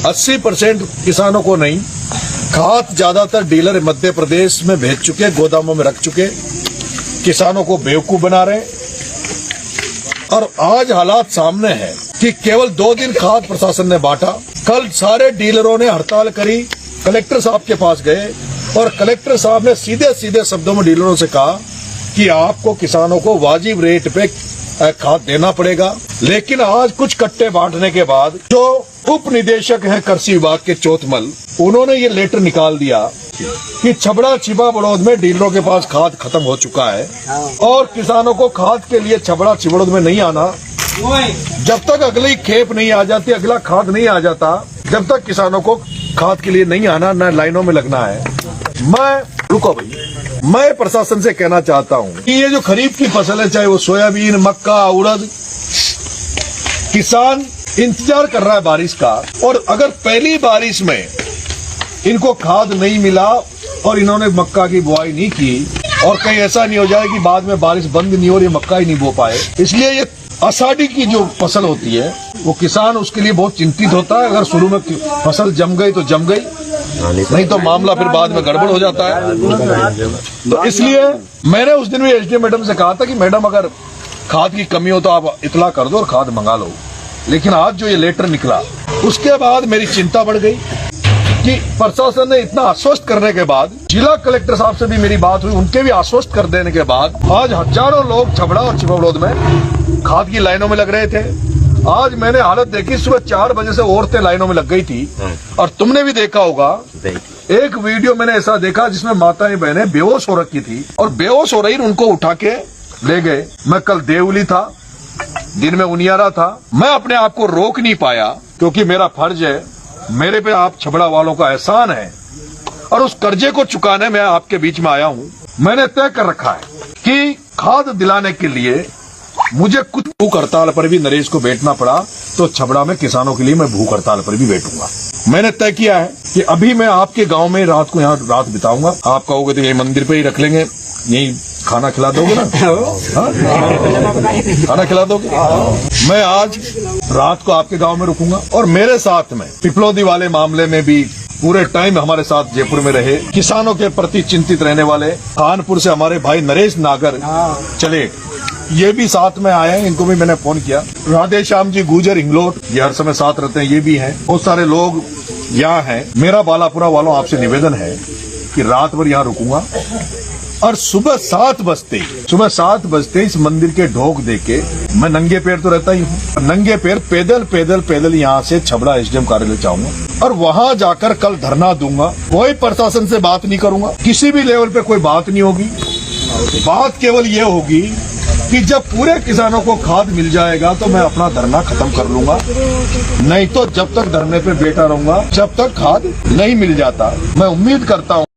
80% किसानों को नहीं, खाद ज्यादातर डीलर मध्य प्रदेश में भेज चुके, गोदामों में रख चुके, किसानों को बेवकूफ बना रहे। और आज हालात सामने है कि केवल 2 दिन खाद प्रशासन ने बांटा। कल सारे डीलरों ने हड़ताल करी, कलेक्टर साहब के पास गए और कलेक्टर साहब ने सीधे सीधे शब्दों में डीलरों से कहा कि आपको किसानों को वाजिब रेट पे खाद देना पड़ेगा। लेकिन आज कुछ कट्टे बांटने के बाद जो उप निदेशक हैं कृषि विभाग के चौथमल, उन्होंने ये लेटर निकाल दिया कि छबड़ा छिपा बड़ौद में डीलरों के पास खाद खत्म हो चुका है और किसानों को खाद के लिए छबड़ा छिबड़ौद में नहीं आना। जब तक अगली खेप नहीं आ जाती, अगला खाद नहीं आ जाता, जब तक किसानों को खाद के लिए नहीं आना, न लाइनों में लगना है। मैं प्रशासन से कहना चाहता हूं कि ये जो खरीफ की फसल है, चाहे वो सोयाबीन, मक्का, उड़द, किसान इंतजार कर रहा है बारिश का। और अगर पहली बारिश में इनको खाद नहीं मिला और इन्होंने मक्का की बुआई नहीं की और कहीं ऐसा नहीं हो जाए कि बाद में बारिश बंद नहीं हो और ये मक्का ही नहीं बो पाए, इसलिए ये आषाढ़ी की जो फसल होती है वो किसान उसके लिए बहुत चिंतित होता है। अगर शुरू में फसल जम गई तो जम गई, नहीं तो मामला फिर बाद में गड़बड़ हो जाता है। तो इसलिए मैंने उस दिन भी एसडीएम मैडम से कहा था कि मैडम अगर खाद की कमी हो तो आप इतला कर दो और खाद मंगा लो। लेकिन आज जो ये लेटर निकला उसके बाद मेरी चिंता बढ़ गई कि प्रशासन ने इतना आश्वस्त करने के बाद, जिला कलेक्टर साहब से भी मेरी बात हुई, उनके भी आश्वस्त कर देने के बाद आज हजारों लोग छबड़ा और छिपड़ौद में खाद की लाइनों में लग रहे थे। आज मैंने हालत देखी, सुबह 4 बजे से औरतें लाइनों में लग गई थी। और तुमने भी देखा होगा, एक वीडियो मैंने ऐसा देखा जिसमें माताएं बहनें बेहोश हो रखी थी और बेहोश हो रही, उनको उठा के ले गए। मैं कल देवली था, दिन में उनियारा था, मैं अपने आप को रोक नहीं पाया क्योंकि मेरा फर्ज है, मेरे पे आप छबड़ा वालों का एहसान है और उस कर्जे को चुकाने में आपके बीच में आया हूं। मैंने तय कर रखा है कि खाद दिलाने के लिए मुझे कुछ भूख हड़ताल पर भी नरेश को बैठना पड़ा तो छबड़ा में किसानों के लिए मैं भूख हड़ताल पर भी बैठूंगा। मैंने तय किया है कि अभी मैं आपके गांव में रात को यहाँ रात बिताऊंगा। आप कहोगे तो यही मंदिर पे ही रख लेंगे, यही खाना खिला दोगे ना? खाना खिला दोगे? मैं आज रात को आपके गांव में रुकूंगा और मेरे साथ में पिपलौदी वाले मामले में भी पूरे टाइम हमारे साथ जयपुर में रहे, किसानों के प्रति चिंतित रहने वाले कानपुर से हमारे भाई नरेश नागर चले, ये भी साथ में आए हैं। इनको भी मैंने फोन किया। राधे श्याम जी गुजर हिंगलोट, ये हर समय साथ रहते हैं, ये भी हैं। बहुत सारे लोग यहाँ हैं। मेरा बालापुरा वालों आपसे निवेदन है कि रात भर यहाँ रुकूंगा और सुबह 7 बजते इस मंदिर के ढोक देके मैं नंगे पैर तो रहता ही हूँ, नंगे पैर पैदल यहाँ से छबड़ा एसडीएम कार्यालय जाऊंगा और वहाँ जाकर कल धरना दूंगा। कोई प्रशासन से बात नहीं करूंगा, किसी भी लेवल पे कोई बात नहीं होगी। बात केवल ये होगी कि जब पूरे किसानों को खाद मिल जाएगा तो मैं अपना धरना खत्म कर लूंगा, नहीं तो जब तक धरने पे बैठा रहूंगा जब तक खाद नहीं मिल जाता। मैं उम्मीद करता हूँ